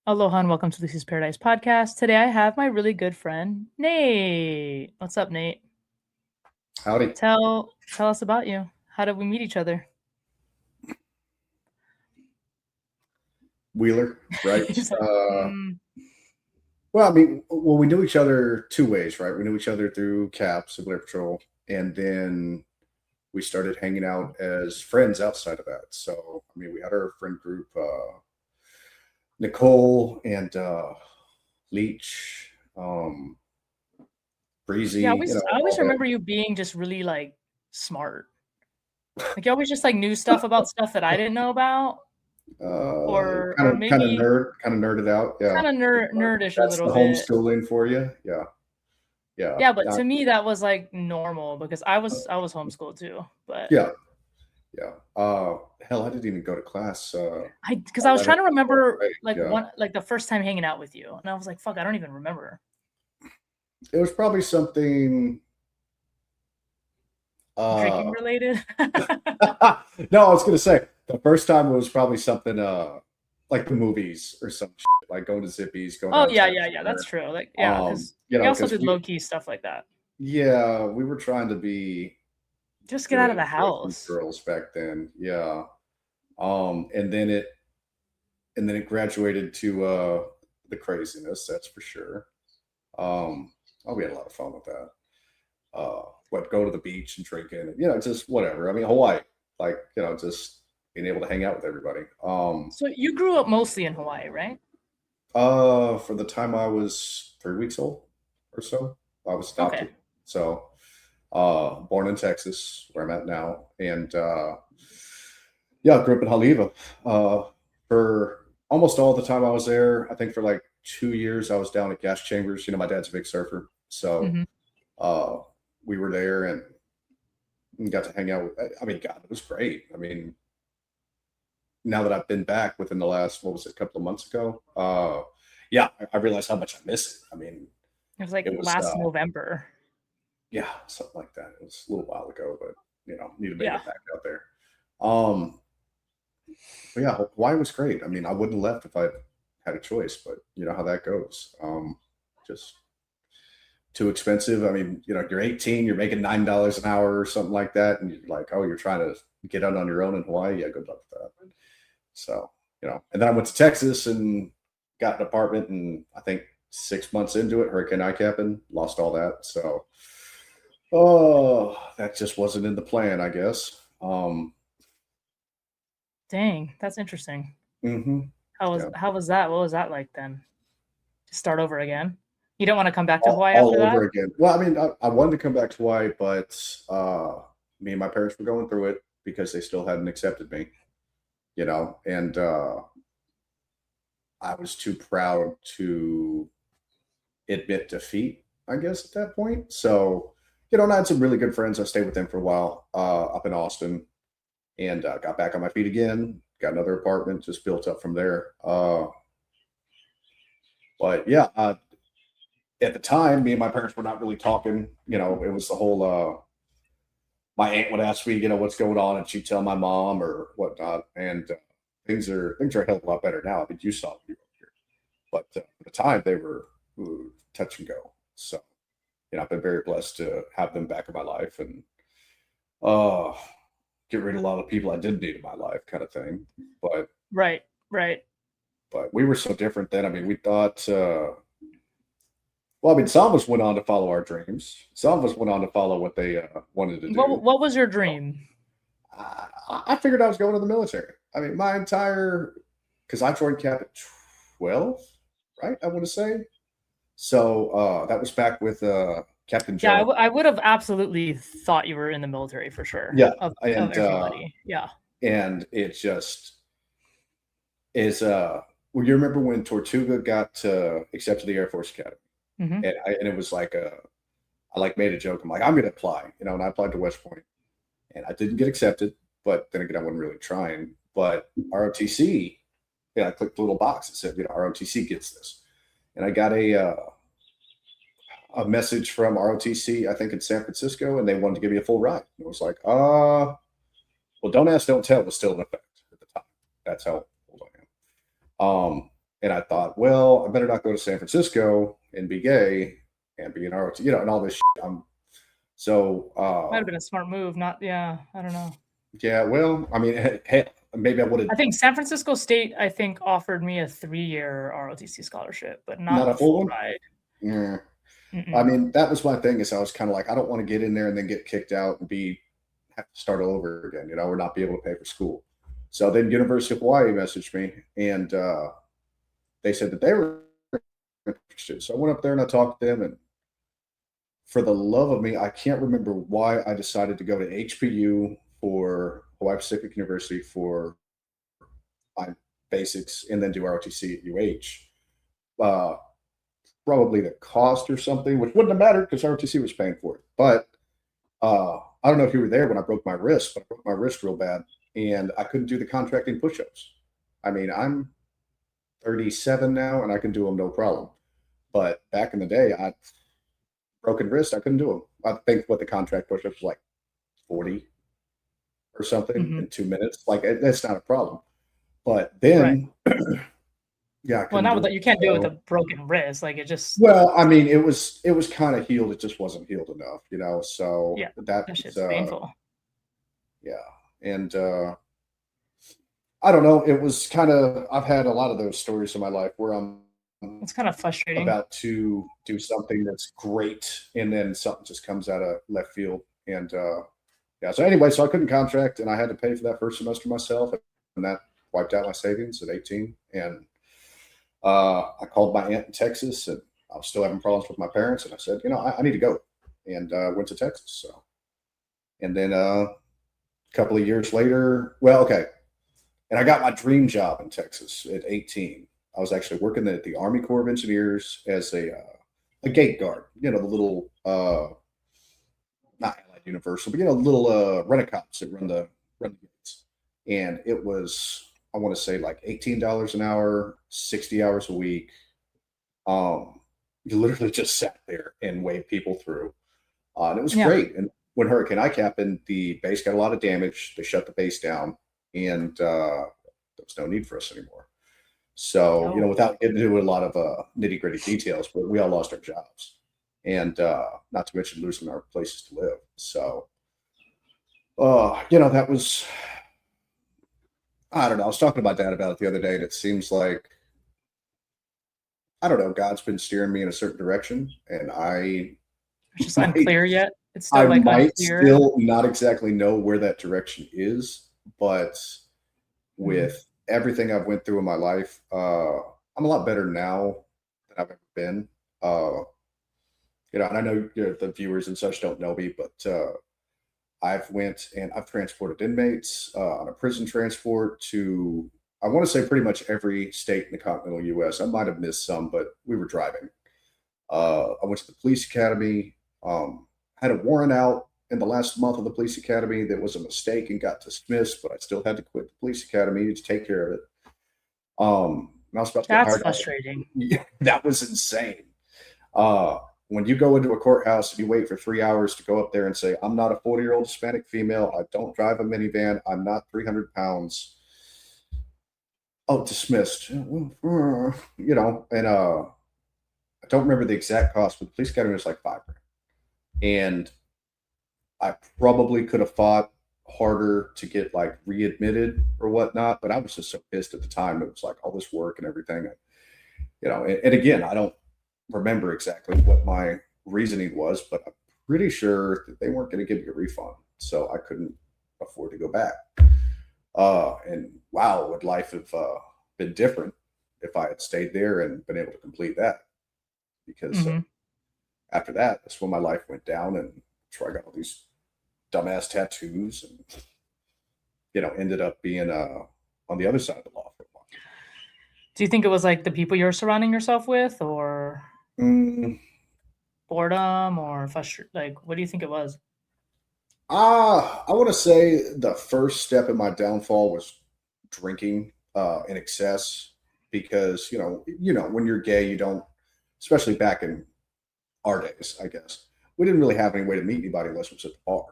Aloha and welcome to Lucy's Paradise podcast. Today I have my really good friend Nate. What's up, Nate? Howdy. Tell us about you. How did we meet each other? Wheeler, right? He's like, We knew each other two ways, right? We knew each other through CAPS, Civil Air Patrol, and then we started hanging out as friends outside of that. So, we had our friend group, Nicole and Leach, yeah. Breezy, I all always that. remember you being just really like smart. Like you always just like knew stuff about stuff that I didn't know about, or maybe Kind of nerded out. Yeah, kind of nerdish a that's little the bit. homeschooling for you. Yeah, yeah, Yeah, but to me that was like normal because I was homeschooled too. But yeah. Yeah. Hell, I didn't even go to class. because I was 11th trying to to 12th remember grade. like Yeah. the first time hanging out with you, and I was like, fuck, I don't even remember. It was probably something. Drinking Uh, related? no, I was gonna say the first time was probably something like the movies or some shit, like going to Zippy's, going Oh, down yeah, Times yeah, yeah, that's Square. true, like, yeah, because we also Because did low-key stuff like that. we were trying to be Just get out of good the with these house. girls back then. Yeah. Um, and then it and then it graduated to the craziness, that's for sure. Um, we had a lot of fun with that. Go to the beach and drink in, just whatever. Hawaii, just being able to hang out with everybody. So you grew up mostly in Hawaii, right? For the time I was 3 weeks old or so, I was Okay. adopted. So, born in Texas, where I'm at now, and yeah, I grew up in Haleiwa. For almost all the time I was there, I think for like 2 years, I was down at gas chambers. My dad's a big surfer, so Mhm. uh, we were there and got to hang out with. God, it was great. Now that I've been back within the last, what was it, a couple of months ago, yeah, I realized how much I miss it. It was, like, It was, last November. yeah, something like that. It was a little while ago, but need to make Yeah. it back out there. Um, but yeah, Hawaii was great. I wouldn't have left if I had a choice, but you know how that goes. Just too expensive. You're 18, you're making $9 an hour or something like that, and you're like, oh, you're trying to get out on your own in Hawaii. Yeah, good luck with that. So, and then I went to Texas and got an apartment, and I think 6 months into it, Hurricane Ike happened, lost all that. So, oh, that just wasn't in the plan, I guess. Dang, that's interesting. Mhm, yeah, How was that? What was that like then? To start over again? You don't wanna come back to Hawaii after all that? over again. Well, I wanted to come back to Hawaii, but me and my parents were going through it because they still hadn't accepted me, and I was too proud to admit defeat, I guess, at that point. So, and I had some really good friends. I stayed with them for a while up in Austin and got back on my feet again, got another apartment, just built up from there. But yeah, at the time, me and my parents were not really talking. It was the whole, my aunt would ask me, what's going on, and she'd tell my mom or whatnot. And things are a hell of a lot better now. You saw when you were here, but at the time they were touch and go. So, I've been very blessed to have them back in my life and uh, get rid of a lot of people I didn't need in my life, kind of thing. But Right, right. we were so different then. We thought. Well, some of us went on to follow our dreams. Some of us went on to follow what they wanted to do. What was your dream? I figured I was going to the military. My entire, because I joined Cap at 12, right? I want to say. So that was back with Captain Yeah, Joe. I would have absolutely thought you were in the military for sure, Yeah, of and everybody. Yeah. it just is. Well, you remember when Tortuga got accepted to the Air Force Academy, Mhm. and it was like I like made a joke. I'm like, I'm going to apply, and I applied to West Point, and I didn't get accepted. But then again, I wasn't really trying. But ROTC, I clicked the little box that said, ROTC gets this, and I got a message from ROTC, I think in San Francisco, and they wanted to give me a full ride. It was like, well, don't ask, don't tell was still in effect at the time. That's how old I am. And I thought, well, I better not go to San Francisco and be gay and be an ROT, and all this shit. So, Might have been a smart move, not yeah, I don't know. yeah, well, I mean, hey, maybe I would have I think San Francisco State, I think, offered me a 3-year ROTC scholarship, but not not a the full full one. ride. Yeah. I Mm-mm. mean, that was my thing is I was kind of like, I don't want to get in there and then get kicked out and have to start all over again, or not be able to pay for school. So then University of Hawaii messaged me and they said that they were interested. So I went up there and I talked to them, and for the love of me, I can't remember why I decided to go to HPU for Hawaii Pacific University for my basics and then do ROTC at UH. Uh, Probably the cost or something, which wouldn't have mattered because ROTC was paying for it. But I don't know if you were there when I broke my wrist, but I broke my wrist real bad and I couldn't do the contracting push ups. I mean, I'm 37 now and I can do them no problem. But back in the day, I broken wrist, I couldn't do them. I think what the contract push ups was like 40 or something Mhm. in 2 minutes. Like, that's not a problem. But Right. then, yeah, I Well, couldn't not do with that it. you can't do it with So, a broken wrist, like, it just well, I mean, it was kind of healed. It just wasn't healed enough, So yeah, that that was, shit's painful. yeah. And I don't know. It was kind of, I've had a lot of those stories in my life where I'm It's kinda frustrating. about to do something that's great and then something just comes out of left field. And yeah, so anyway, so I couldn't contract and I had to pay for that first semester myself. And that wiped out my savings at 18. And I called my aunt in Texas and I was still having problems with my parents. And I said, I need to go. And went to Texas. So, and then a couple of years later, well, okay. And I got my dream job in Texas at 18. I was actually working at the Army Corps of Engineers as a gate guard. The little not Allied Universal, but little rent-a-cops that run the gates. And it was, I want to say, like $18 an hour, 60 hours a week. You literally just sat there and waved people through, and it was Yeah. great. And when Hurricane Ike happened, the base got a lot of damage. They shut the base down, and there was no need for us anymore. So, Oh. without getting into a lot of nitty gritty details, but we all lost our jobs, and not to mention losing our places to live. So, that was, I don't know. I was talking to my dad about it the other day, and it seems like, I don't know, God's been steering me in a certain direction, and I It's just might, unclear yet. It's I still, like, might unclear. still not exactly know where that direction is, but Mhm. with everything I've went through in my life, I'm a lot better now than I've ever been. Uh, and I know the viewers and such don't know me, but I've went and I've transported inmates on a prison transport to, I want to say, pretty much every state in the continental U.S. I might have missed some, but we were driving. I went to the police academy. Had a warrant out in the last month of the police academy that was a mistake and got dismissed, but I still had to quit the police academy to take care of it. And I was about to get That's hired out. frustrating. Yeah, that was insane. Uh, when you go into a courthouse and you wait for 3 hours to go up there and say, I'm not a 40-year-old Hispanic female. I don't drive a minivan. I'm not 300 pounds. Oh, dismissed. And I don't remember the exact cost, but the police academy was like $5,000. And I probably could have fought harder to get like readmitted or whatnot, but I was just so pissed at the time. It was like all this work and everything. And again, I don't remember exactly what my reasoning was, but I'm pretty sure that they weren't going to give me a refund. So I couldn't afford to go back. And wow, would life have been different if I had stayed there and been able to complete that? Because Mhm. after that, that's when my life went down, and that's where I got all these dumbass tattoos, and ended up being on the other side of the law for a while. Do you think it was, like, the people you're surrounding yourself with, or Mm, boredom, or like, what do you think it was? I want to say the first step in my downfall was drinking in excess, because when you're gay, you don't, especially back in our days, I guess we didn't really have any way to meet anybody unless it was at the bar.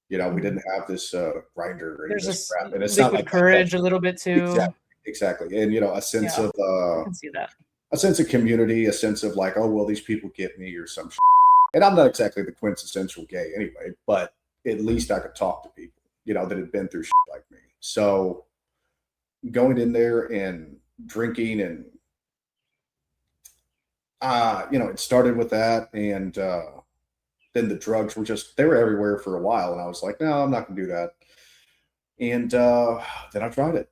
We Mhm. didn't have this grinder or any of There's this this crap, and it's not liquid like that. courage a little bit too. Exactly, exactly. And, a sense Yeah, of, I can see that. a sense of community, a sense of like, oh, well, these people get me or some shit. And I'm not exactly the quintessential gay anyway, but at least I could talk to people, that had been through shit like me. So going in there and drinking and, it started with that. And then the drugs they were everywhere for a while. And I was like, no, I'm not going to do that. And then I tried it.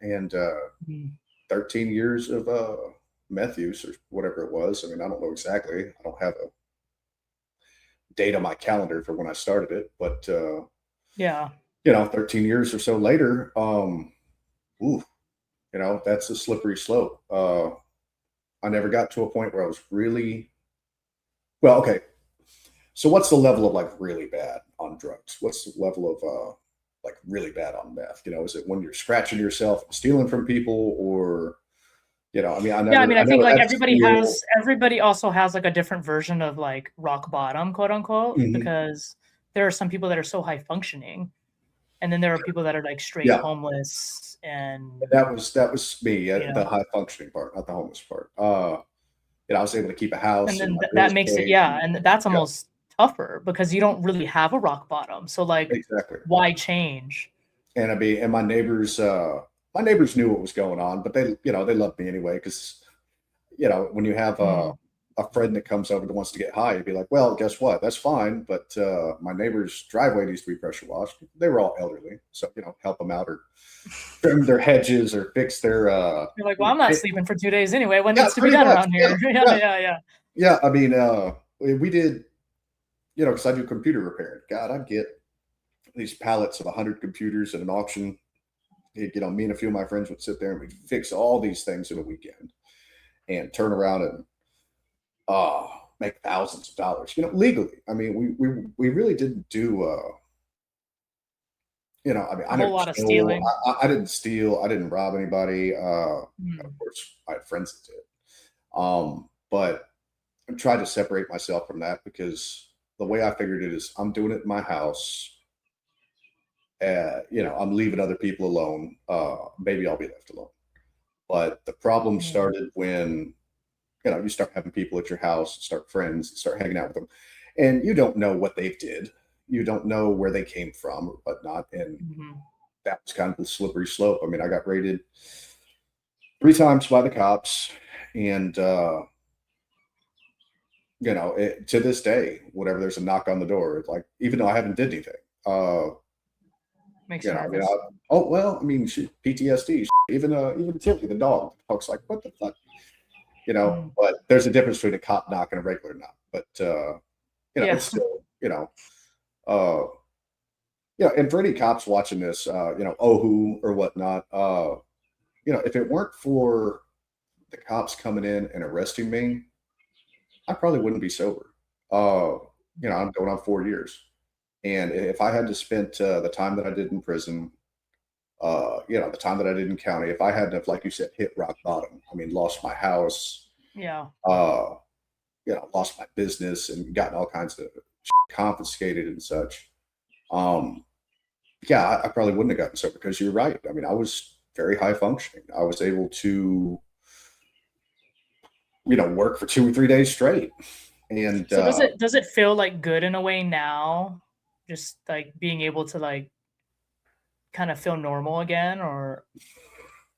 And 13 years of meth use or whatever it was. I mean, I don't know exactly. I don't have a date on my calendar for when I started it, but Yeah. 13 years or so later, that's a slippery slope. I never got to a point where I was really well. Okay, so what's the level of like really bad on drugs? What's the level of like really bad on meth? Is it when you're scratching yourself and stealing from people, or I mean, I think like had steal. everybody also has like a different version of like rock bottom, quote unquote, Mhm. because there are some people that are so high functioning, and then there are people that are like straight Yeah, homeless and that was me you at the know, high functioning part, not the homeless part. I was able to keep a and house and then my that bills makes it paid. and that's Yeah, almost tougher because you don't really have a rock bottom. So like, exactly. why change? And my neighbors knew what was going on, but they loved me anyway because when you have Mm, a friend that comes over that wants to get high, you'd be like, well, guess what? That's fine, but my neighbor's driveway needs to be pressure washed. They were all elderly, so help them out or trim their hedges or fix their you're like, well, I'm not sleeping for 2 days anyway. What yeah, needs to be pretty done much. around Yeah, here? Yeah, yeah, yeah, yeah. yeah. I mean, we did, because I do computer repair. God, I'd get these pallets of 100 computers at an auction. Me and a few of my friends would sit there and we'd fix all these things in a weekend and turn around and make thousands of dollars, legally. I mean, we really didn't do, I mean, I A whole never lot of stole. stealing. I didn't steal. I didn't rob anybody. Of Mm, course, I had friends that did. But I tried to separate myself from that because the way I figured it is I'm doing it in my house. I'm leaving other people alone. Maybe I'll be left alone. But the problem yeah. started when you start having people at your house, start friends, start hanging out with them, and you don't know what they did. You don't know where they came from or whatnot, and Mhm. that was kind of the slippery slope. I mean, I got raided 3 times by the cops, and to this day, whenever there's a knock on the door, it's like even though I haven't did anything, uh, Makes you I mean, nervous. oh well, I mean, PTSD. Even Tilly, the dog's like, what the fuck, Mm. But there's a difference between a cop knock and a regular knock. But Yeah. it's still, uh, and for any cops watching this, Ohu or whatnot, if it weren't for the cops coming in and arresting me, I probably wouldn't be sober. Uh, I'm going on 4 years. And if I had to spend the time that I did in prison, the time that I did in county, if I had to, like you said, hit rock bottom, I mean, lost my house, Yeah. uh, lost my business and gotten all kinds of confiscated and such. Um, yeah, I probably wouldn't have gotten sober because you're right. I mean, I was very high functioning. I was able to, work for 2 or 3 days straight. And So does it feel like good in a way now? Just like being able to like kind of feel normal again, or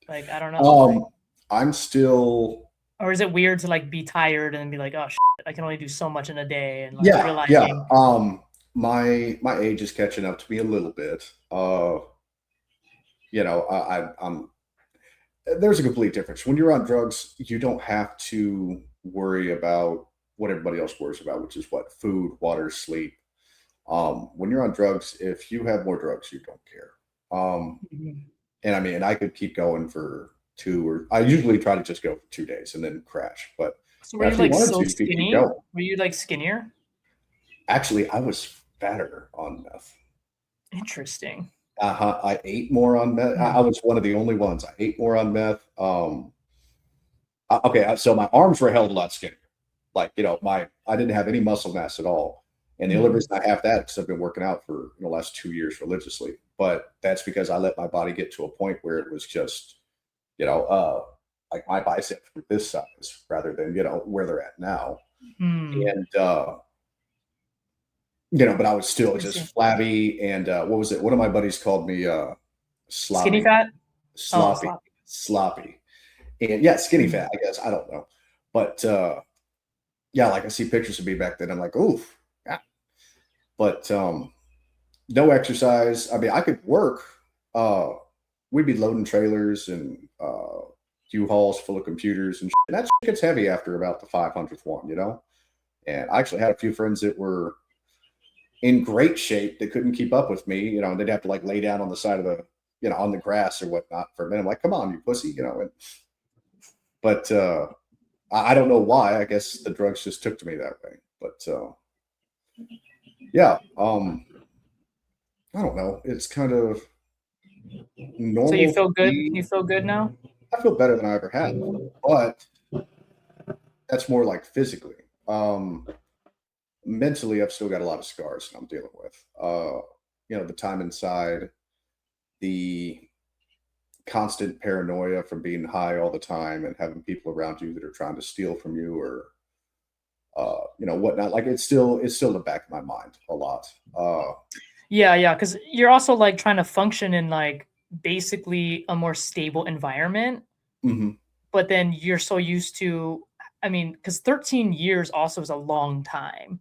like I don't know, like, I'm still, or is it weird to like be tired and be like, oh shit, I can only do so much in a day, and like yeah, yeah. realizing, My age is catching up to me a little bit. I'm there's a complete difference. When you're on drugs, you don't have to worry about what everybody else worries about, which is what food, water, sleep. When you're on drugs, if you have more drugs, you don't care. mhm. And I mean, I could keep going for I usually try to just go for 2 days and then crash. But So were you if you like wanted so to, you could keep skinny? going. Were you like skinnier? Actually, I was fatter on meth. Interesting. I ate more on meth. I Mm. was one of the only ones. I ate more on meth. Okay, so my arms were held a lot skinnier. Like, I didn't have any muscle mass at all. And the only Mm. reason I have that is because I've been working out for the last 2 years religiously. But that's because I let my body get to a point where it was just you know, like my biceps were this size rather than, where they're at now. Hmm. And, but I was still I just see. flabby. And what was it? One of my buddies called me Skinny sloppy, fat? Oh, sloppy, sloppy. sloppy. And yeah, skinny Hmm. fat, I guess. I don't know. But yeah, like I see pictures of me back then. I'm like, oof. Yeah. But no exercise. I mean, I could work. Uh, we'd be loading trailers and U-Hauls full of computers and shit. And that shit gets heavy after about the 500th one. And I actually had a few friends that were in great shape that couldn't keep up with me, and they'd have to like lay down on the side of on the grass or whatnot for a minute. I'm like, come on, you pussy. But I don't know why. I guess the drugs just took to me that way. But yeah, I don't know. It's kind of So you normal for feel good? me. You feel good now? I feel better than I ever have, but that's more like physically. Mentally, I've still got a lot of scars that I'm dealing with. The time inside, the constant paranoia from being high all the time and having people around you that are trying to steal from you or whatnot. Like it's still in the back of my mind a lot. Yeah, yeah, because you're also like trying to function in like basically a more stable environment, Mhm. but then you're so used to, I mean, because 13 years also is a long time.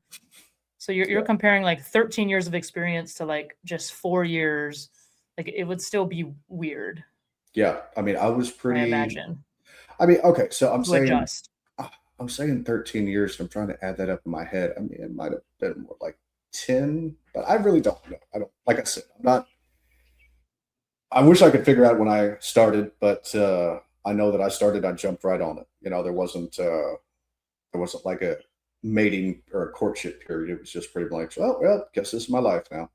So you're Yeah. comparing like 13 years of experience to like just 4 years. Like it would still be weird, Yeah. I mean, I was I pretty. imagine, I mean, okay, so to adjust. I'm saying 13 years. And I'm trying to add that up in my head. I mean, it might have been more like 10, but I really don't know. I don't. Like I said, I'm not. I wish I could figure out when I started, but I know that I started. I jumped right on it. There wasn't like a mating or a courtship period. It was just pretty much, oh well, guess this is my life now.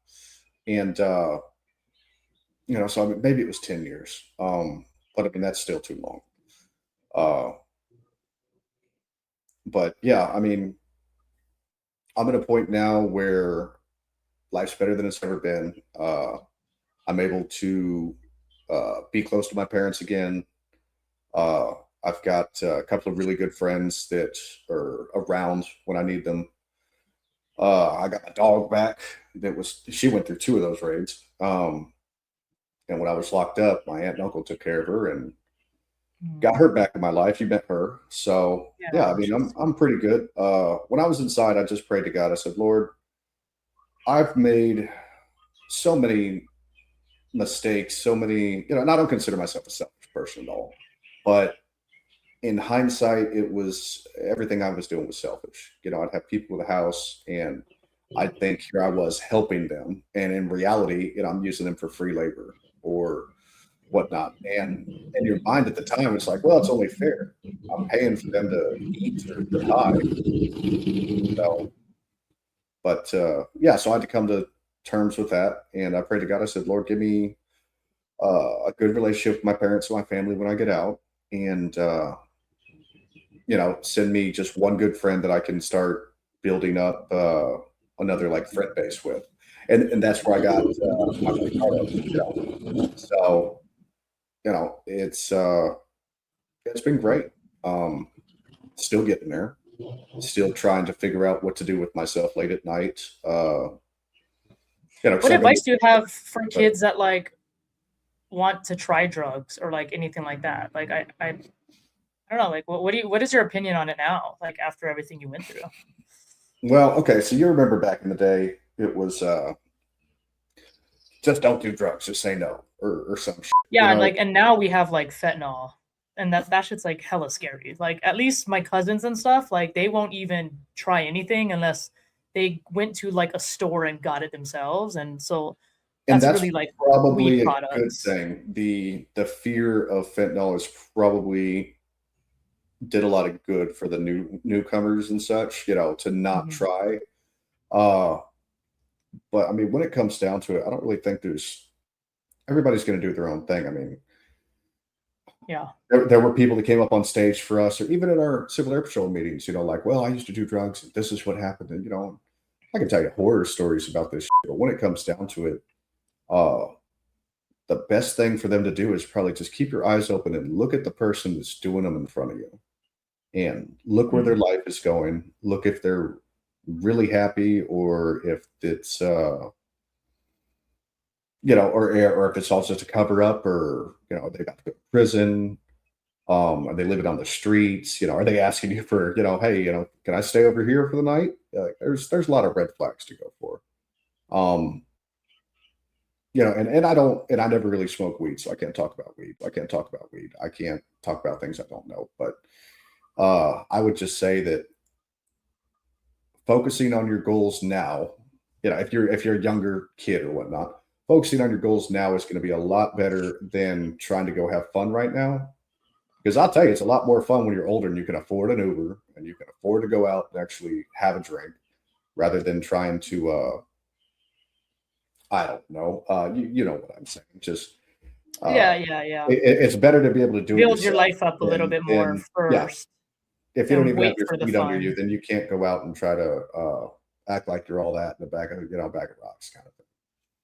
And so I mean, maybe it was 10 years. But I mean that's still too long. Uh, but yeah, I mean, I'm at a point now where life's better than it's ever been. I'm able to be close to my parents again. Uh, I've got a couple of really good friends that are around when I need them. I got my dog back. She went through two of those raids. And when I was locked up, my aunt and uncle took care of her and Mm. got her back in my life. You met her. So yeah, I Yeah, mean, I'm she's I'm pretty good. When I was inside, I just prayed to God. I said, Lord, I've made so many mistakes, so many, and I don't consider myself a selfish person at all. But in hindsight, it was everything I was doing was selfish. I'd have people with a house and I'd think here I was helping them. And in reality, I'm using them for free labor or whatnot. And in your mind at the time, it's like, well, it's only fair. I'm paying for them to eat or get high. So, but yeah, so I had to come to terms with that. And I prayed to God. I said, Lord, give me a good relationship with my parents and my family when I get out. And, send me just one good friend that I can start building up another like friend base with. And that's where I got my buddy Carlos. So, it's been great. Um, Still getting there. Still trying to figure out what to do with myself late at night. Because What I go advice to, do you have for but kids that like want to try drugs or like anything like that? Like I don't know, like what is your opinion on it now? Like after everything you went through? well, okay. So you remember back in the day, it was just don't do drugs, just say no or some shit, Yeah, and now we have like fentanyl, and that shit's like hella scary. Like at least my cousins and stuff, like they won't even try anything unless they went to like a store and got it themselves, and so And that's that's really like weed probably a good products. thing. The fear of fentanyl is probably did a lot of good for the newcomers and such, to not Mhm. try. Uh, but I mean, when it comes down to it, I don't really think there's everybody's going to do their own thing. I mean, Yeah. there were people that came up on stage for us, or even at our civil air patrol meetings, like, well, I used to do drugs, and this is what happened, and I can tell you horror stories about this, shit, but when it comes down to it, uh, the best thing for them to do is probably just keep your eyes open and look at the person that's doing them in front of you, and look where their Mm. life is going. Look if they're really happy, or if it's or if it's all just a cover up, or they got to go to prison. Are they living on the streets? Are they asking you for, hey, can I stay over here for the night? There's a lot of red flags to go for. Um, and I never really smoke weed, so I can't talk about weed. I can't talk about weed. I can't talk about things I don't know. But I would just say that focusing on your goals now, if you're a younger kid or whatnot, focusing on your goals now is going to be a lot better than trying to go have fun right now. Because I'll tell you, it's a lot more fun when you're older and you can afford an Uber and you can afford to go out and actually have a drink, rather than trying to, I don't know, you know what I'm saying. Just Yeah, uh, yeah, yeah. it's better to be able to do it Build your yourself. life up a little bit more And yeah, first if you don't and even have wait your for the feet under you, fun. then you can't go out and try to act like you're all that in the bag of rocks kind of thing.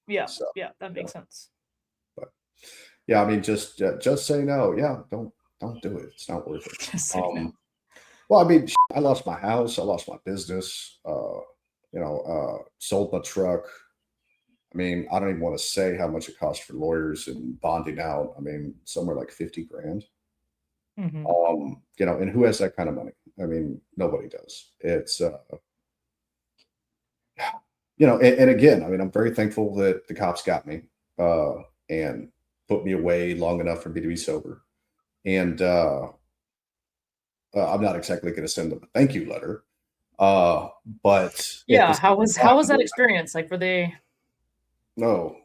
Yeah, So, yeah, that yeah, makes sense. but yeah, I mean, just say no. Yeah, don't do it. It's not worth it. Just say no. Um, Well, I mean, I lost my house, I lost my business, sold my truck. I mean, I don't even want to say how much it cost for lawyers and bonding out. I mean, somewhere like 50 grand. Mhm. And who has that kind of money? I mean, nobody does. It's, and again, I mean, I'm very thankful that the cops got me uh, and put me away long enough for me to be sober. And I'm not exactly going to send them a thank you letter. Uh, but at the Yeah, same how was time, that experience? Like, were no,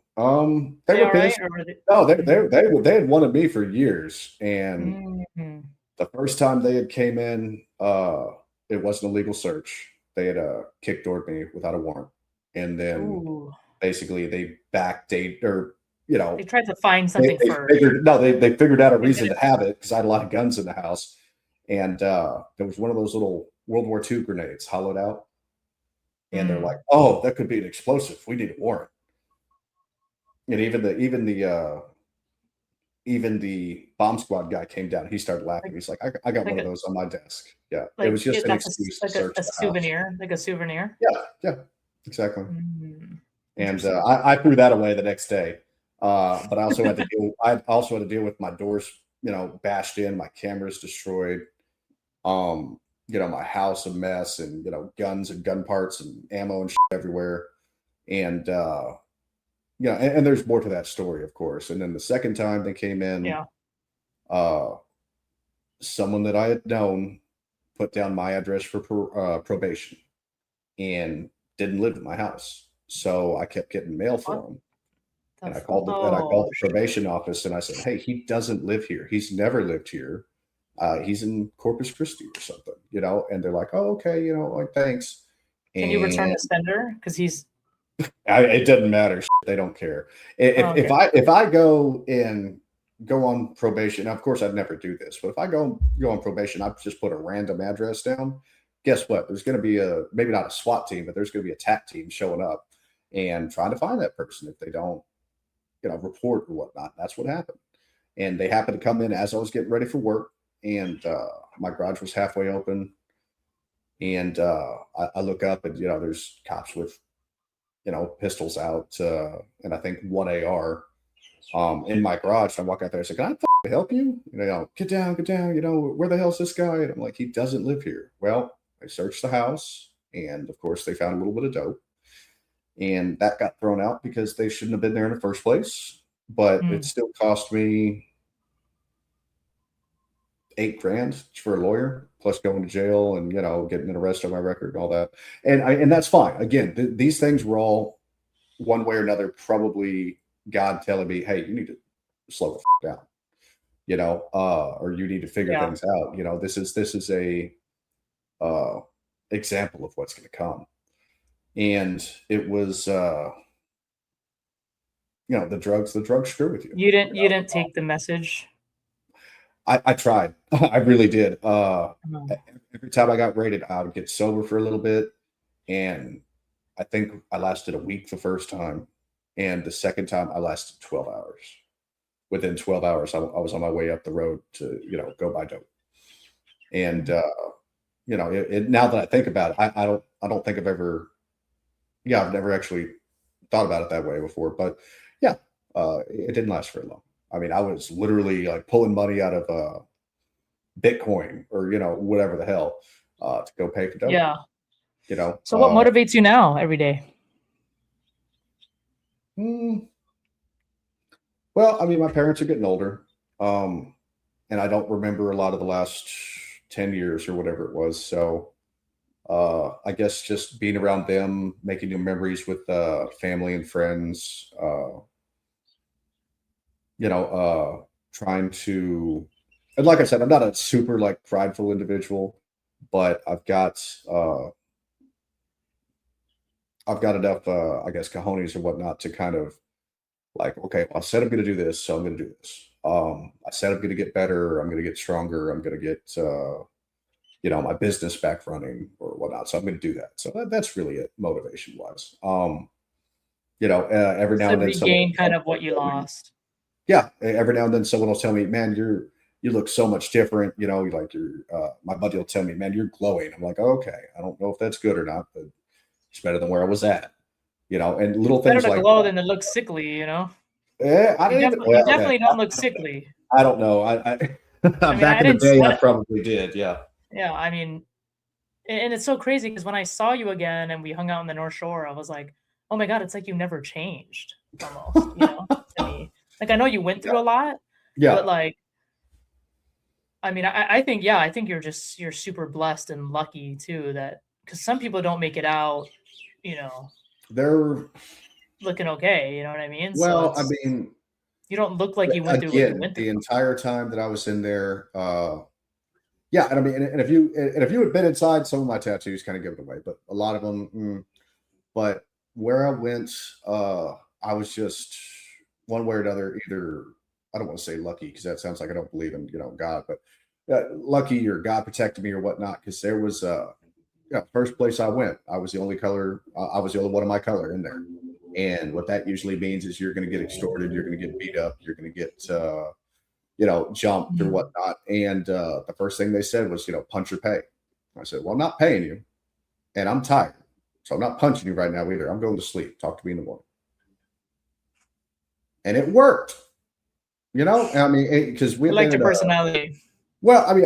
they they were alright, pissed. or were they No, mm, they had wanted me for years, and mhm. the first time they had came in, it wasn't a legal search. They had kickdoored me without a warrant, and then Ooh, basically they backdate, or they tried to find they, something they first. figured no, they figured out a They did reason it to have it because I had a lot of guns in the house, and there was one of those little World War II grenades hollowed out, and they're like, mm. "Oh, that could be an explosive. We need a warrant." And even the bomb squad guy came down. He started laughing. Like He's like, I got like one a of those on my desk. Yeah. It was just it an that's excuse to like search a the house. souvenir, like a souvenir? Yeah. Yeah. Exactly. Mm, And interesting. I threw that away the next day. But I also had to deal with my doors, bashed in, my cameras destroyed, my house a mess, and, guns and gun parts and ammo and shit everywhere. And, and there's more to that story, of course. And then the second time they came in, Yeah. uh, someone that I had known put down my address for probation and didn't live at my house. So I kept getting mail What for him. And the I fu called oh, the probation office and I said, "Hey, he doesn't live here. He's never lived here. He's in Corpus Christi or something, And they're like, "Oh, okay, like thanks." can you return And the sender? Because he's it doesn't matter. They don't care. If oh, if okay. I if I go on probation, now, of course I'd never do this, but if I go on probation, I just put a random address down. Guess what? There's going to be maybe not a SWAT team, but there's going to be a TAC team showing up and trying to find that person if they don't, report or whatnot. That's what happened. And they happened to come in as I was getting ready for work, and my garage was halfway open, and I look up, and there's cops with pistols out, and I think one AR in my garage. And I walk out there and say, "Can I help you?" Get down, get down. Where the hell's this guy? And I'm like, "He doesn't live here." Well, I searched the house, and of course, they found a little bit of dope, and that got thrown out because they shouldn't have been there in the first place. But it Mm, still cost me 8 grand for a lawyer, plus going to jail and getting an arrest on my record and all that. And that's fine. Again, these things were all one way or another, probably God telling me, "Hey, you need to slow the down," or you need to figure yeah. things out. This is a uh, example of what's going to come. And it was, the drugs screw with you. You didn't take the message? I tried, I really did. Mm. Every time I got rated, I would get sober for a little bit, and I think I lasted a week the first time, and the second time I lasted 12 hours. within 12 hours, I was on my way up the road to, go buy dope. And, now that I think about it, I don't think I've ever, yeah, I've never actually thought about it that way before, but yeah, it didn't last very long. I mean, I was literally like pulling money out of Bitcoin or whatever the hell to go pay for dope. Yeah. You know, So what motivates you now every day? hmm, well, I mean, my parents are getting older, um, and I don't remember a lot of the last 10 years or whatever it was. So I guess just being around them, making new memories with family and friends. Trying to, and like I said, I'm not a super like prideful individual, but uh, I've got enough, I guess, cojones or whatnot to kind of like, okay, well, I said I'm going to do this, so I'm going to do this. I said I'm going to get better, I'm going to get stronger, I'm going to get, my business back running or whatnot. So I'm going to do that. So that's really it, motivation wise. Every now To and then someone regain will kind of what you tell me, lost. yeah, every now and then someone will tell me, man, you look so much different. My buddy will tell me, man, you're glowing. I'm like, okay, I don't know if that's good or not, but it's better than where I was at. And little Better things to like glow that. than to look sickly, you know? I You didn't even. definitely you Well, okay, definitely don't look sickly. I don't know. I mean, Back in the day, I probably did. Yeah. yeah, I mean, and it's so crazy because when I saw you again and we hung out on the North Shore, I was like, "Oh my god, it's like you never changed almost," to me. Like I know you went Yeah. through a lot, but Yeah. like I mean, I think yeah, I think you're super blessed and lucky too that because some people don't make it out, you know, There. looking okay, you know what I mean? So Well, I it's mean, you don't look like you went through what you again, went through. the entire time that I was in there, yeah, and I mean, and if you had been inside, some of my tattoos kind of give it away, but a lot of them. But where I went, I was just one way or another. Either I don't want to say lucky because that sounds like I don't believe in God, but lucky or God protected me or whatnot. Because there was first place I went, I was the only color. I was the only one of my color in there, and what that usually means is you're going to get extorted, you're going to get beat up, you're going to get jumped or Mhm. whatnot. And the first thing they said was, punch or pay. I said, well, I'm not paying you, and I'm tired. So I'm not punching you right now either. I'm going to sleep. Talk to me in the morning. And it worked, I mean, because I we've been liked in your a, personality. well, I mean,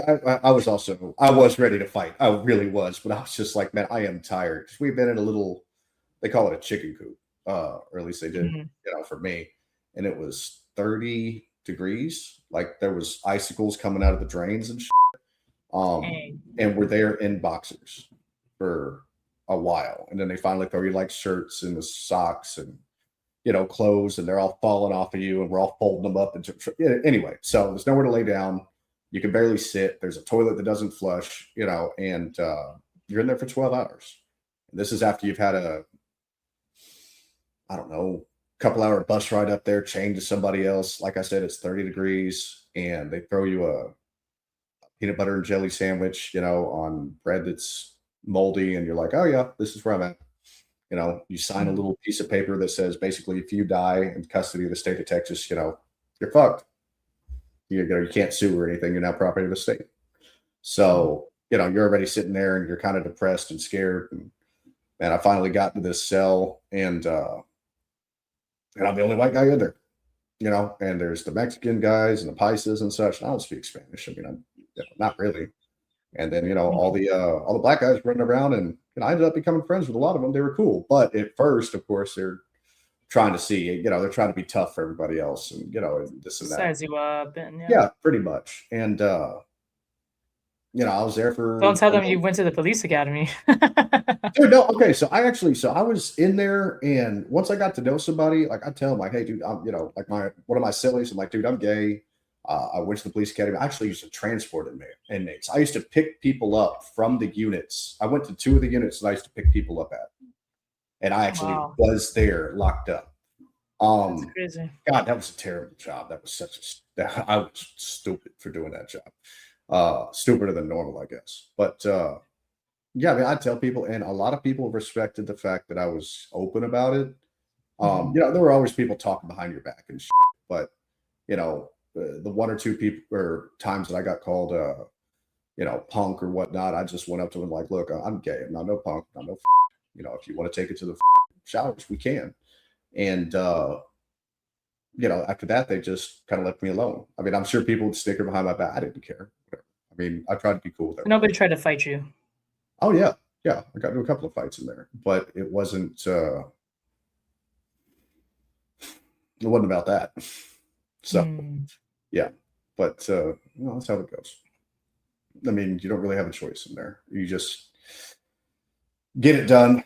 I was ready to fight. I really was, but I was just like, man, I am tired. Because we've been in a little, they call it a chicken coop, or at least they did, Mhm. for me. And it was 30 degrees. Like there was icicles coming out of the drains and shit. Dang. And we're there in boxers for a while. And then they finally throw you like shirts and the socks and clothes, and they're all falling off of you, and we're all folding them up. And anyway, so there's nowhere to lay down. You can barely sit. There's a toilet that doesn't flush, and you're in there for 12 hours. And this is after you've had I don't know, couple hour bus ride up there, chained to somebody else. Like I said, it's 30 degrees, and they throw you a peanut butter and jelly sandwich, on bread that's moldy, and you're like, oh yeah, this is where I'm at. You sign a Mhm. little piece of paper that says basically if you die in custody of the state of Texas, you're fucked. You can't sue or anything. You're now property of the state. So, you're already sitting there and you're kind of depressed and scared. And I finally got to this cell, and I'm the only white guy in there, and there's the Mexican guys and the Paisas and such. And I don't speak Spanish. I mean, I'm not really. And then, all the black guys running around, and I ended up becoming friends with a lot of them. They were cool. But at first, of course, they're trying to see, they're trying to be tough for everybody else, and and this and that. Size you up and yeah. Yeah, pretty much. And I was there Don't for tell a them little. you went to the police academy. Dude, no, okay. So I was in there, and once I got to know somebody, like I tell them, like, hey, dude, I'm, like one of my sillies, I'm like, dude, I'm gay. I went to the police academy. I actually used to transport inmates. I used to pick people up from the units. I went to two of the units that I used to pick people up at, and I actually Wow, was there locked up. that's Um, crazy. God, that was a terrible job. That was I was stupid for doing that job. Stupider than normal, I guess. But yeah, I mean, I tell people, and a lot of people respected the fact that I was open about it. Mhm. There were always people talking behind your back and shit, but the one or two people or times that I got called, punk or whatnot, I just went up to them like, look, I'm gay. I'm not no punk. I'm not no, if you want to take it to the showers, we can. And, after that, they just kind of left me alone. I mean, I'm sure people would sticker behind my back. I didn't care. Whatever. I mean, I tried to be cool with So nobody everybody. tried to fight you. Oh yeah, yeah. I got into a couple of fights in there, but it wasn't about that. So Mm. yeah, but that's how it goes. I mean, you don't really have a choice in there. You just get it done.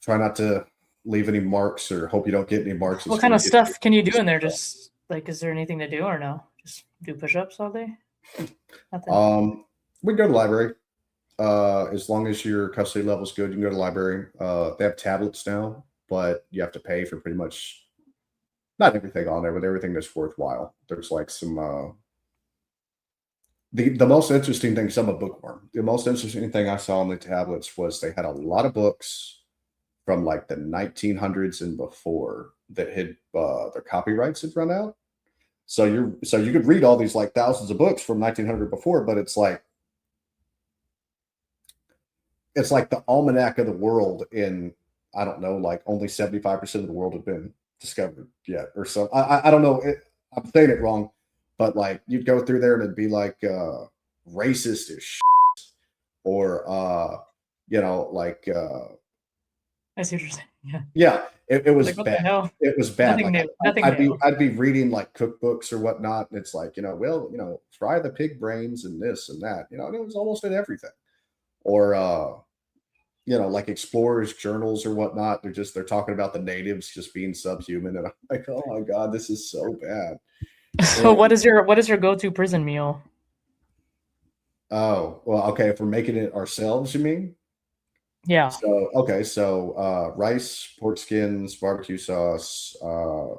Try not to leave any marks, or hope you don't get any marks. It's What kind going of to get you. stuff can you do in there? Just like, is there anything to do or no? Just do push-ups all day? Nothing. We can go to the library. As long as your custody level is good, you can go to the library. They have tablets now, but you have to pay for pretty much not everything on there, but everything that's worthwhile. There's like some the most interesting thing, 'cause I'm a bookworm. The most interesting thing I saw on the tablets was they had a lot of books from like the 1900s and before that had their copyrights had run out. So you could read all these like thousands of books from 1900 before, but it's like the almanac of the world in, I don't know, like only 75% of the world had been discovered yet or so. I don't know. I'm saying it wrong, but like you'd go through there and it'd be like racist as shit, or like I see what you're saying. Yeah. yeah, it was Like, what the bad. hell? It was bad. Nothing Like new. Nothing I'd be new. I'd be reading like cookbooks or whatnot, and it's like, fry the pig brains and this and that, and it was almost in everything. Or like explorers journals or whatnot. They're talking about the natives just being subhuman, and I'm like, oh my god, this is so bad. So And what is your go-to prison meal? oh well, okay, if we're making it ourselves, you mean? Yeah. So okay, so rice, pork skins, barbecue sauce, a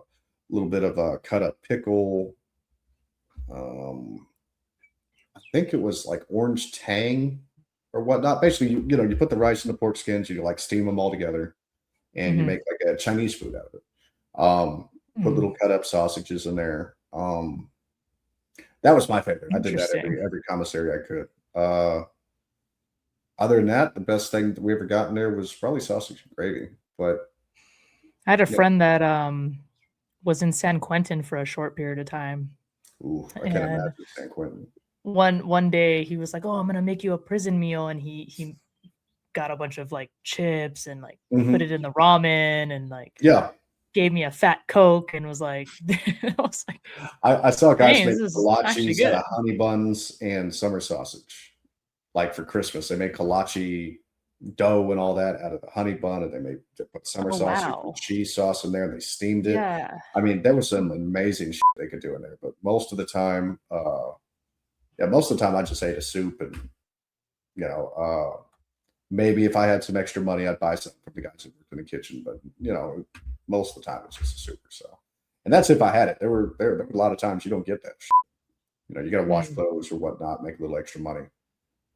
little bit of a cut up pickle. Um, I think it was like orange tang or whatnot. Basically, you put the rice and the pork skins, you like steam them all together, and you Hmm. make like a Chinese food out of it. Put Mm. little cut up sausages in there. That was my favorite. I did that Interesting. every commissary I could. Other than that, the best thing that we ever got in there was probably sausage and gravy. But I had a yeah, friend that was in San Quentin for a short period of time, ooh, I can't and imagine San Quentin. one day he was like, "Oh, I'm gonna make you a prison meal," and he got a bunch of like chips and like put Hmm. it in the ramen and like Yeah, gave me a fat Coke and was like, I was like, I saw guys "Dang, make this is actually kolaches out good." of honey buns and summer sausage. Like for Christmas, they made kolache dough and all that out of the honey bun, and they put summer Oh sausage and wow, cheese sauce in there, and they steamed it. yeah. I mean, there was some amazing shit they could do in there, but most of the time I just ate a soup, and you know, maybe if I had some extra money, I'd buy something from the guys who worked in the kitchen. But most of the time it's just a soup or so, and that's if I had it. There were a lot of times you don't get that. Shit. You got to wash Mm. clothes or whatnot, make a little extra money.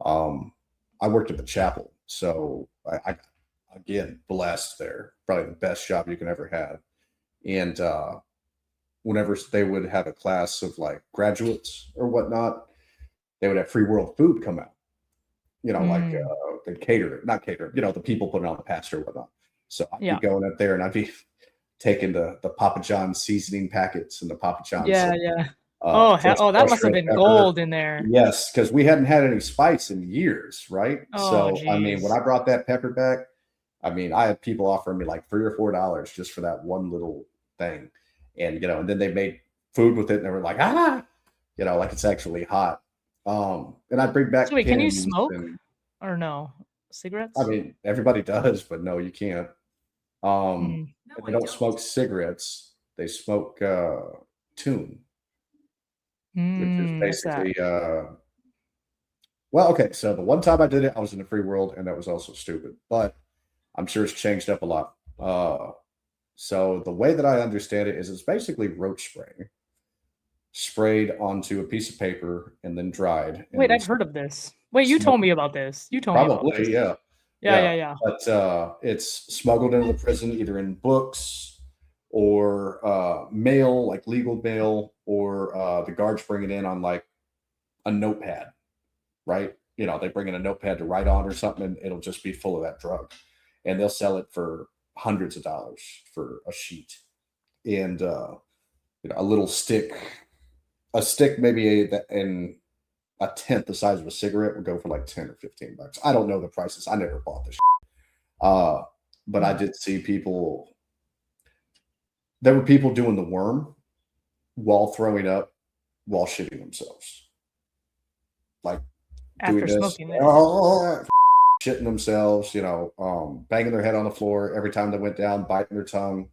Um, I worked at the chapel, so I again blessed there. Probably the best job you can ever have. And whenever they would have a class of like graduates or whatnot, they would have free world food come out. Like Mm. the caterer, not caterer, the people putting on the pasture or whatnot. So I'd be Yeah, going up there and I'd be taking the Papa John's seasoning packets and the Papa John's yeah, yeah. fresh Oh, that fresh must have red been pepper. gold in there. Yes, because we hadn't had any spice in years, right? Oh, So I mean, when geez. I brought that pepper back, I mean, I had people offering me like $3 or $4 just for that one little thing. And then they made food with it and they were like, like it's actually hot. And I'd bring So back wait, can you pins, smoke and or no I cigarettes? mean, everybody does, but no, you can't. Um, Mm. and they don't smoke cigarettes. They smoke tune, which is What's that? basically well, okay. So the one time I did it, I was in the free world, and that was also stupid. But I'm sure it's changed up a lot. So the way that I understand it is it's basically roach spray sprayed onto a piece of paper and then dried and Wait, then I've heard of this. Wait, you told smoked. me about this. You told me about this. Probably, yeah, Yeah, yeah. yeah, yeah. But it's smuggled into the prison either in books or mail, like legal mail, or the guards bring it in on like a notepad, right? You know, they bring in a notepad to write on or something, and it'll just be full of that drug, and they'll sell it for hundreds of dollars for a sheet, and you know, a stick maybe in a tenth the size of a cigarette would go for like 10 or 15 bucks. I don't know the prices. I never bought this. Uh, but I Mm. did see people. There were people doing the worm while throwing up, while shitting themselves, like doing After this, smoking it. oh, shitting themselves, you know, banging their head on the floor every time they went down, biting their tongue.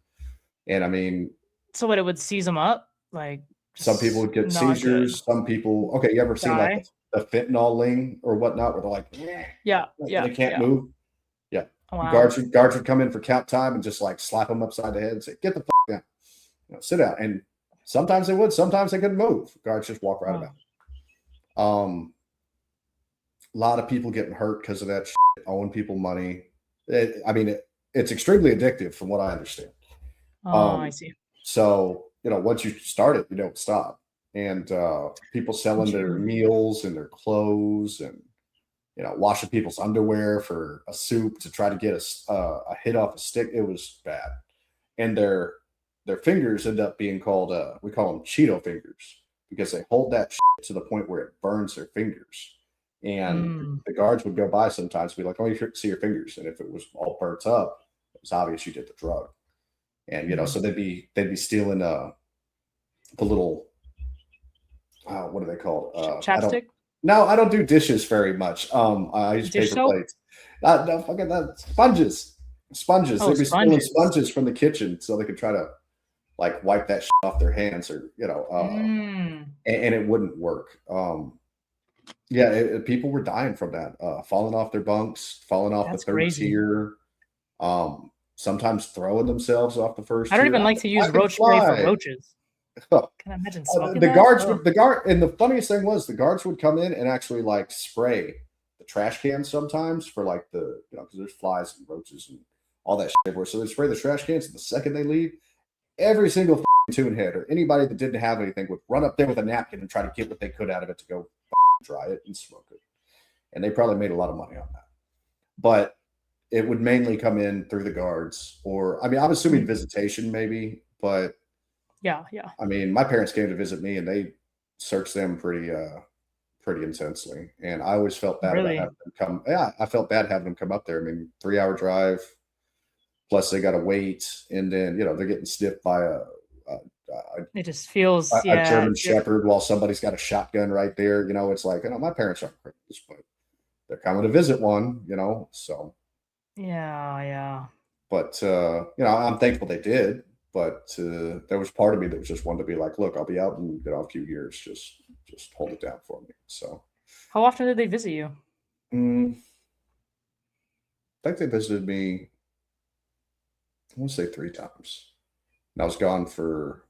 And I mean, So what, it would seize them up? Like, some people just would get not good. seizures. Some people, okay, you ever seen like Die? the fentanyl ling or whatnot, where they're like, "Eh," Yeah, and yeah, they can't yeah. move? Yeah. Wow. Guards would come in for count time and just like slap them upside the head and say, "Get the fuck down, you know, sit down." And sometimes they would, sometimes they couldn't move. Guards just walk right Oh, about. A lot of people getting hurt because of that shit, owing people money. I mean, it's extremely addictive, from what I understand. I Um, see. so you know, once you start it, you don't stop. And people selling their Gee. meals and their clothes, and you know, washing people's underwear for a soup to try to get a hit off a stick. It was bad, and their fingers end up being called we call them Cheeto fingers, because they hold that shit to the point where it burns their fingers. And Mm, the guards would go by sometimes and be like, "Oh, you see your fingers," and if it was all burnt up, it was obvious you did the drug. And you know, mhm. so they'd be stealing the little what are they called? I don't. Chapstick? No, I don't do dishes very much. I use Dish paper soap? plates. No, fucking that sponges. Sponges. Oh, They'd be stealing sponges. sponges from the kitchen so they could try to like wipe that shit off their hands, or you know, Mm, and it wouldn't work. Yeah, people were dying from that, falling off their bunks, falling off the that's third crazy. tier, sometimes throwing themselves off the I first don't tier. even like to I use can roach spray for fly. roaches. Can I imagine smoking The that? guards Oh, would and the funniest thing was the guards would come in and actually like spray the trash cans sometimes for like the, you know, because there's flies and roaches and all that shit everywhere. So they spray the trash cans, and the second they leave, every single tune head or anybody that didn't have anything would run up there with a napkin and try to get what they could out of it to go dry it and smoke it. And they probably made a lot of money on that. But it would mainly come in through the guards, or I mean, I'm assuming mm, visitation maybe, but yeah, yeah. I mean, my parents came to visit me and they searched them pretty intensely. And I always felt bad about Really? having them come. Yeah, I felt bad having them come up there. I mean, 3 hour drive, plus they got to wait, and then you know they're getting sniffed by It just feels, a yeah, German Shepherd while somebody's got a shotgun right there. You know, it's like, you know, my parents aren't criminals, but they're coming to visit one. You know, so. yeah, yeah. But you know, I'm thankful they did. But there was part of me that was just wanted to be like, look, I'll be out in, you know, a few years. Just hold it down for me. So How often did they visit you? I think they visited me, I want to say 3 times. And I was gone for,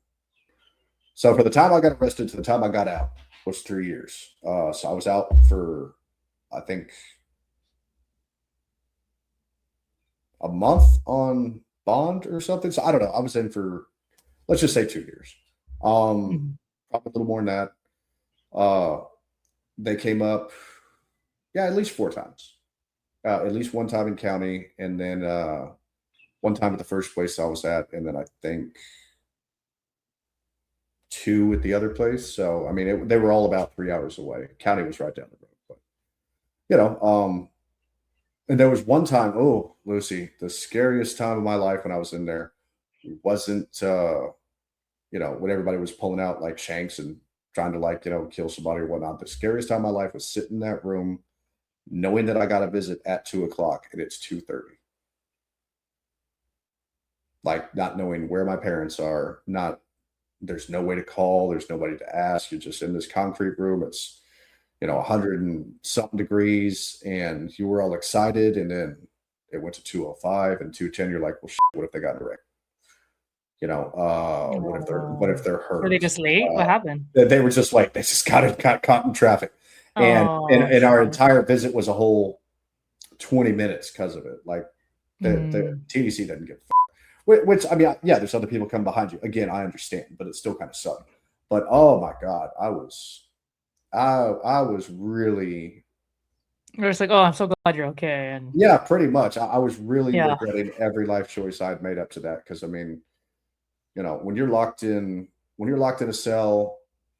so for the time I got arrested to the time I got out was 3 years. So I was out for, I think, a month on bond or something. So I don't know. I was in for, let's just say 2 years. Mhm. Probably a little more than that. Uh, they came up, yeah, at least 4 times. At least one time in county, and then one time at the first place I was at, and then I think two at the other place. So I mean, they were all about 3 hours away. County was right down the road, but you know, and there was one time, oh, Lucy, the scariest time of my life when I was in there wasn't, you know, when everybody was pulling out like shanks and trying to like, you know, kill somebody or whatnot. The scariest time of my life was sitting in that room, knowing that I got a visit at 2 o'clock and it's 2:30. Like not knowing where my parents are, not there's no way to call, there's nobody to ask. You're just in this concrete room. It's, you know, 100 and something degrees, and you were all excited, and then it went to 205 and 210. You're like, well, shit, what if they got a wreck? You know, what if Oh. they're Were they hurt? just late? What happened? They were just like they just got caught in traffic, and Oh, and our shit. entire visit was a whole 20 minutes because of it. Like the Mm, TDC doesn't give a fuck. Which I mean, yeah, there's other people coming behind you. Again, I understand, but it's still kind of sucked. But oh my God, I was really, You're just like, oh, I'm so glad you're okay. And yeah, pretty much. I was really yeah, regretting every life choice I'd made up to that. Cause I mean, when you're locked in a cell,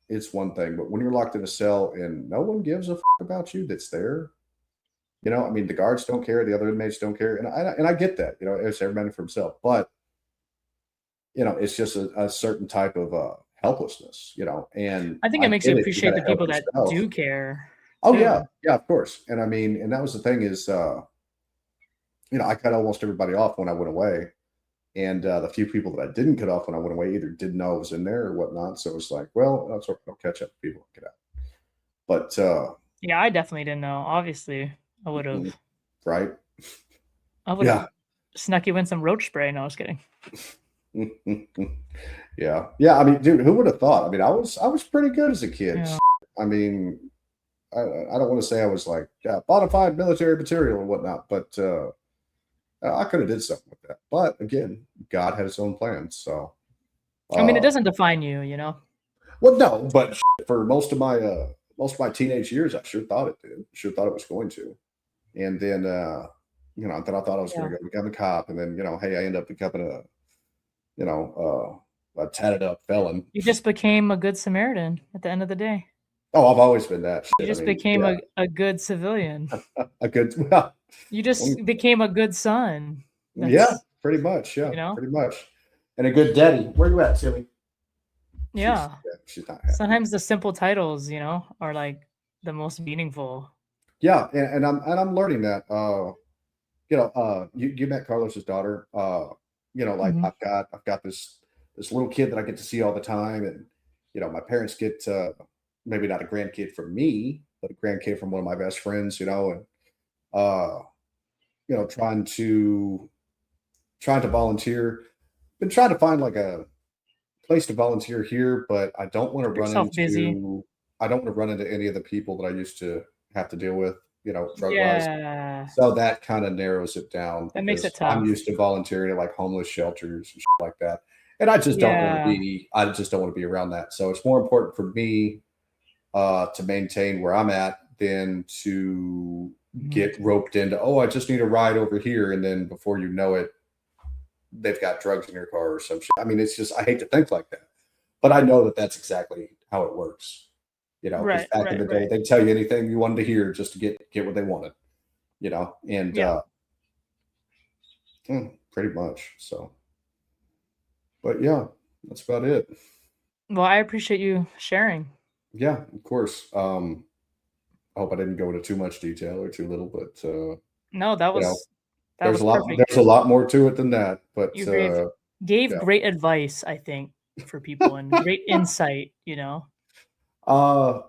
it's one thing, but when you're locked in a cell and no one gives a about you that's there, I mean, the guards don't care, the other inmates don't care. And I get that, it's everybody for himself, but it's just a certain type of helplessness, and I think it I makes you get it. You got appreciate to the help people that yourself. do care Oh yeah, too. yeah, of course. And I mean, and that was the thing is, I cut almost everybody off when I went away, and the few people that I didn't cut off when I went away either didn't know I was in there or whatnot. So it was like, well, that's okay. I'll catch up with people and get out. But Yeah, I definitely didn't know. Obviously, I would have. mhm, right, I would have yeah, snuck you in some roach spray. No, I was kidding. yeah, yeah. I mean, dude, who would have thought? I mean, I was pretty good as a kid. Yeah. I mean, I don't want to say I was like, yeah, bona fide military material and whatnot, but I could have did something with that. But again, God had His own plans. So, I mean, it uh, doesn't define you, you know? well, no, but for most of my teenage years, I sure thought it did. Sure thought it was going to. And then, then I thought I was going Yeah. to go become a cop, and then, hey, I end up becoming a tatted up felon. You just became a good Samaritan at the end of the day. Oh, I've always been that You shit. I just mean, became yeah, a good civilian. a good, well, You mm, just became a good son. yeah, That's, pretty much, yeah, you know? pretty much, and a good daddy. Where you at, Tilly? She's Yeah. yeah, she's not happy. Sometimes the simple titles, are like the most meaningful. Yeah, and I'm learning that. You met Carlos's daughter. Like Mhm. I've got this little kid that I get to see all the time, and my parents get maybe not a grandkid from me, but a grandkid from one of my best friends. And uh, trying to volunteer. Been trying to find like a place to volunteer here, but I don't want to Keep run yourself busy. into I don't want to run into any of the people that I used to have to deal with, drug wise. Yeah. So that kind of narrows it down That makes it because I'm tough. used to volunteering at like homeless shelters and shit like that. And I just don't want to be around that. So it's more important for me to maintain where I'm at than to Mhm. get roped into, oh, I just need a ride over here. And then before you know it, they've got drugs in your car or some shit. I mean, it's just, I hate to think like that. But I know that that's exactly how it works, because Right, back in right, the day, right. they'd tell you anything you wanted to hear just to get what they wanted. And Yeah. pretty much. So, but yeah, that's about it. Well, I appreciate you sharing. Yeah, of course. I hope I didn't go into too much detail or too little, but No, you know, that was perfect. there's a lot more to it than that. But You gave yeah, great advice, I think, for people and great insight, you know? uh,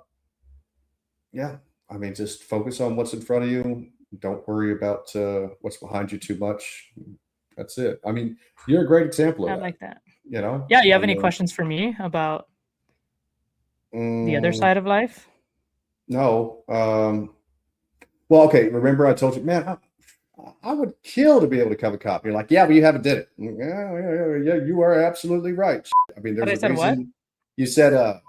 yeah. I mean, just focus on what's in front of you. Don't worry about what's behind you too much. That's it. I mean, you're a great example of I that. like that. You know, Yeah, you I have any mean, questions for me about the other mm, side of life? no. Well, okay. Remember, I told you, man, I would kill to be able to become a cop. You're like, yeah, but you haven't did it. Yeah, yeah, yeah, yeah, you are absolutely right. I mean, But there's I a said what? reason you said.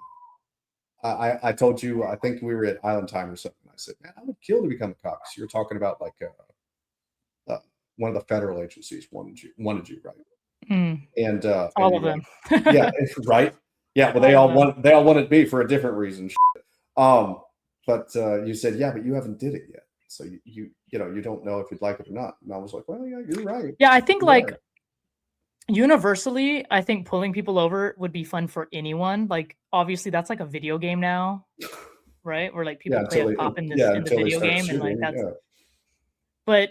I told you. I think we were at Island Time or something. I said, man, I would kill to become a cop. So you're talking about like uh, one of the federal agencies wanted you, right? Mm, And all of you're them. like, yeah, right, yeah. Well, All of them. they all wanted me for a different reason. Um, but you said, yeah, but you haven't did it yet, so you don't know if you'd like it or not. And I was like, well, yeah, you're right. Yeah, I think, You like, are. universally, I think pulling people over would be fun for anyone. Like, obviously, that's like a video game now, right? Where, like, people Yeah, play a cop in the until they video start game, and, like, shooting. that's Yeah, but,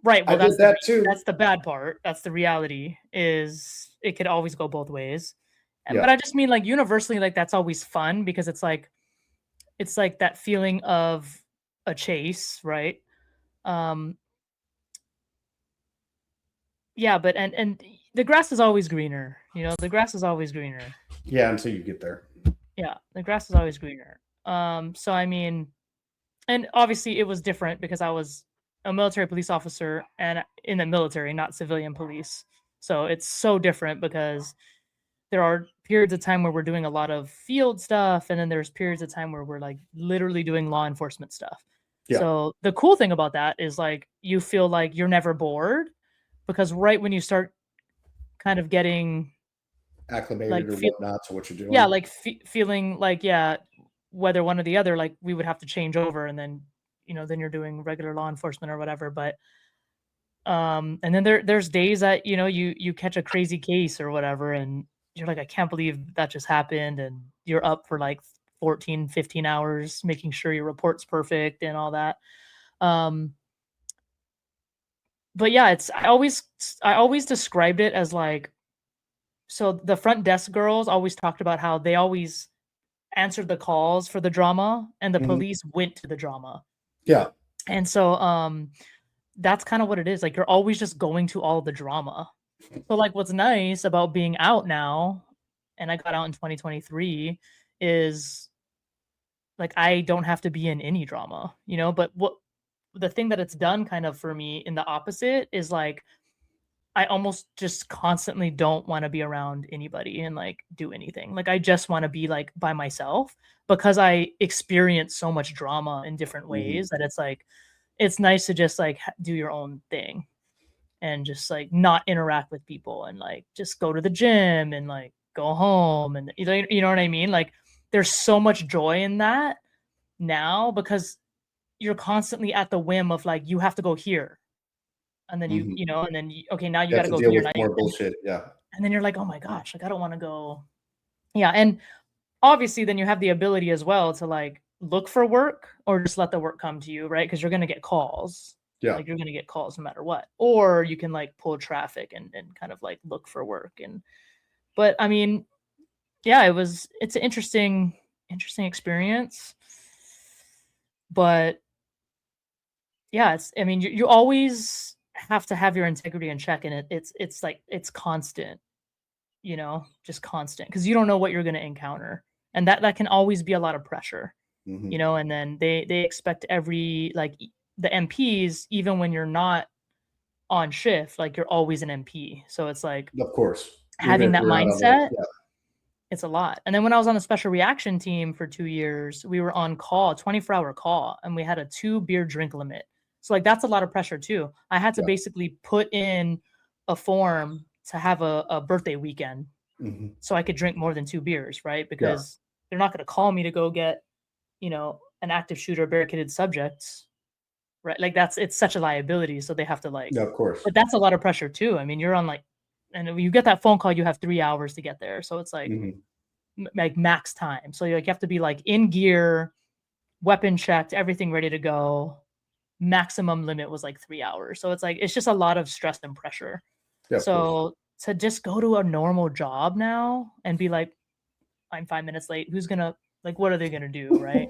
right, I well, did that too. that's the bad part. That's the reality, is it could always go both ways. But Yeah, I just mean, like, universally, like, that's always fun because it's like that feeling of a chase, right? Um, yeah, but and the grass is always greener, the grass is always greener. yeah, until you get there. Yeah, the grass is always greener. So I mean, and obviously it was different because I was a military police officer and in the military, not civilian police. So it's so different because there are periods of time where we're doing a lot of field stuff, and then there's periods of time where we're like literally doing law enforcement stuff. Yeah. So the cool thing about that is like you feel like you're never bored, because right when you start kind of getting Acclimated like or whatnot to what you're yeah, doing. like feeling like yeah, whether one or the other, like we would have to change over, and then then you're doing regular law enforcement or whatever. But and then there's days that you catch a crazy case or whatever, and you're like, I can't believe that just happened, and you're up for like 14, 15 hours making sure your report's perfect and all that. Um, but yeah, it's I always described it as like, so the front desk girls always talked about how they always answered the calls for the drama, and the Mhm. police went to the drama. Yeah. And so that's kind of what it is. Like you're always just going to all the drama. So like what's nice about being out now, and I got out in 2023, is like I don't have to be in any drama, but what the thing that it's done kind of for me in the opposite is like I almost just constantly don't want to be around anybody and like do anything. Like I just want to be like by myself, because I experience so much drama in different Mhm. ways that it's like it's nice to just like do your own thing and just like not interact with people and like just go to the gym and like go home, and you know what I mean? Like there's so much joy in that now, because you're constantly at the whim of like you have to go here, and then Mhm. and then okay, now you You got have to to go deal here with now, more bullshit. Yeah. and then you're like, oh my gosh, like I don't want to go. Yeah, and obviously then you have the ability as well to like look for work or just let the work come to you, right? Because you're going to get calls. Yeah. Like you're going to get calls no matter what. Or you can like pull traffic and kind of like look for work. And but I mean, yeah, it's an interesting experience. But yeah, I mean, you always have to have your integrity in check, and it's like it's constant, just constant, because you don't know what you're going to encounter, and that can always be a lot of pressure. Mhm. And then they expect every like the MPs, even when you're not on shift, like you're always an MP. So it's like Of course. Even having if that you're out on the mindset, yeah. it's a lot. And then when I was on the special reaction team for 2 years, we were on call, 24-hour call, and we had a 2 beer drink limit. So like that's a lot of pressure too. I had to Yeah. basically put in a form to have a birthday weekend Mhm. so I could drink more than 2 beers, right? Yeah. Because they're not going to call me to go get, an active shooter barricaded subjects, right? Like it's such a liability. So they have to like, Yeah, of course. but that's a lot of pressure too. I mean, you're on like, and when you get that phone call, you have 3 hours to get there. So it's like, Mhm. like max time. So you like you have to be like in gear, weapon checked, everything ready to go. Maximum limit was like 3 hours. So it's like it's just a lot of stress and pressure. Yeah, of course. So to just go to a normal job now and be like, I'm 5 minutes late. Who's gonna like what are they gonna do, right?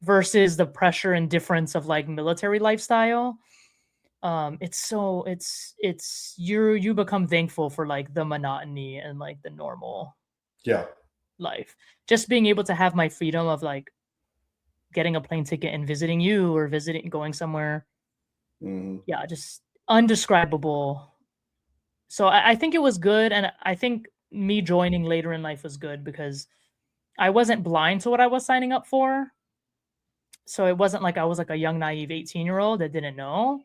Versus the pressure and difference of like military lifestyle. It's you become thankful for like the monotony and like the normal Yeah. life. Just being able to have my freedom of like getting a plane ticket and visiting you or visiting going somewhere. Mhm. Yeah, just undescribable. So I think it was good, and I think me joining later in life was good because I wasn't blind to what I was signing up for. So it wasn't like I was like a young naive 18-year-old that didn't know.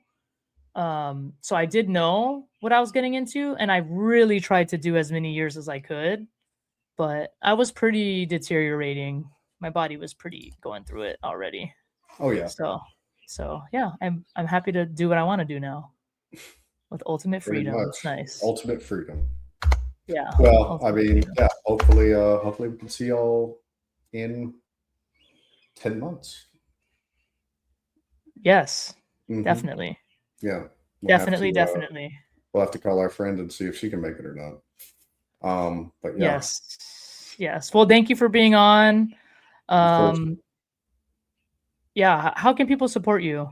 So I did know what I was getting into, and I really tried to do as many years as I could, but I was pretty deteriorating. My body was pretty going through it already. Oh yeah. So yeah, I'm happy to do what I want to do now with ultimate Pretty freedom. much. It's nice. Ultimate freedom. Yeah, Well, I ultimate mean, freedom. yeah, hopefully we can see y'all in 10 months. Yes, Mhm. definitely. Yeah. We'll have to Definitely, definitely. we'll have to call our friend and see if she can make it or not. But yeah, Yes. Yes. Well, thank you for being on. of course. Um, yeah, how can people support you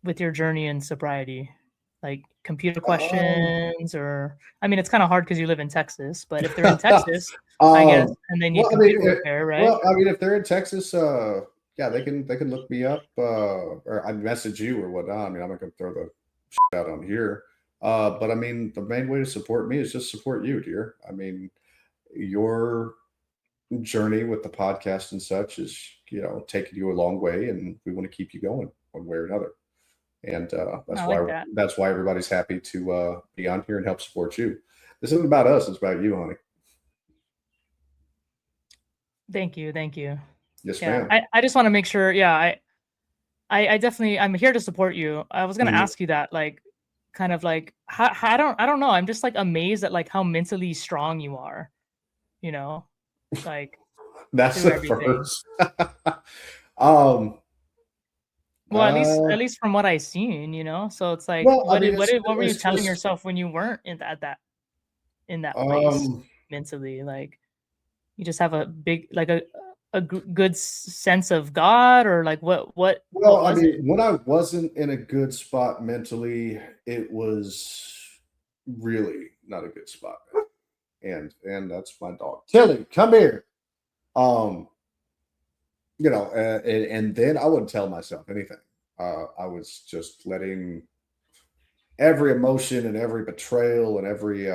with your journey in sobriety? Like computer Um, questions, or I mean, it's kind of hard because you live in Texas, but if they're in Texas, I guess, um, and they need well, I mean, computer repair, right? well, I mean, if they're in Texas, yeah, they can look me up, or I message you or whatnot. I mean, I'm not gonna throw the shit out on here. But I mean, the main way to support me is just support you, dear. I mean, your journey with the podcast and such is, taking you a long way, and we want to keep you going one way or another. And I that's like why that. everybody's happy to be on here and help support you. This isn't about us; it's about you, honey. Thank you. Thank you. Yes, Yeah. ma'am. I just want to make sure. Yeah. I definitely, I'm here to support you. I was gonna Mhm. ask you that, like, kind of like, I don't know. I'm just like amazed at like how mentally strong you are. You know, like That's through the everything. first. um. Well, Uh. at least from what I've seen, so it's like, Well, I mean, what were you it's telling just yourself when you weren't in that place um. mentally? Like, you just have a big, like good sense of God, or like what Well, I was it? mean, when I wasn't in a good spot mentally, it was really not a good spot. And that's my dog. Tilly, come here. Um, and then I wouldn't tell myself anything. I was just letting every emotion and every betrayal and every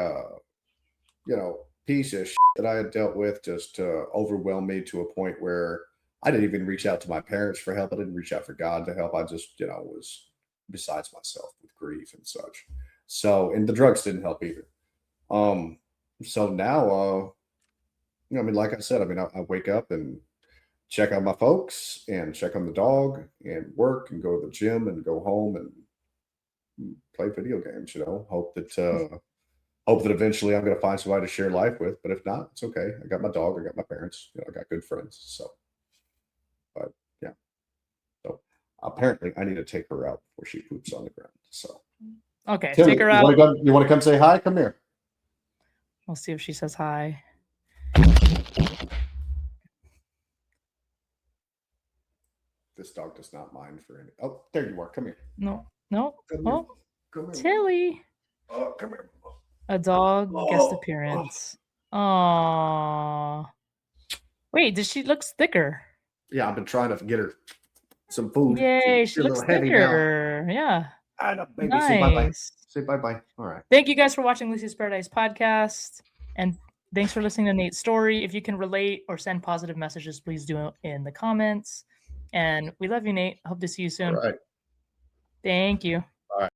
piece of shit that I had dealt with just overwhelm me to a point where I didn't even reach out to my parents for help. I didn't reach out for God to help. I just, was besides myself with grief and such. So, and the drugs didn't help either. Um, so now, I mean, like I said, I mean, I wake up and check on my folks and check on the dog and work and go to the gym and go home and play video games. Hope that eventually I'm going to find somebody to share life with. But if not, it's okay. I got my dog. I got my parents. I got good friends. So, but yeah. So apparently, I need to take her out before she poops on the ground. So, Okay, Tilly, take her you want out. to come? You want to come say hi? Come here. We'll see if she says hi. This dog does not mind for any. Oh, there you are. Come here. No, no. Come here. Oh, Come here, mama. Tilly, Oh, come here. Mama. a dog guest Oh, oh. appearance. Aww. Wait, does she looks thicker? Yeah, I've been trying to get her some food. Yay, she She's a looks little heavy now. thicker. Yeah, I know, baby. Say bye bye. nice. Say bye bye. All right. Thank you guys for watching Lucy's Paradise podcast, and thanks for listening to Nate's story. If you can relate or send positive messages, please do it in the comments. And we love you, Nate. Hope to see you All soon. right. Thank you.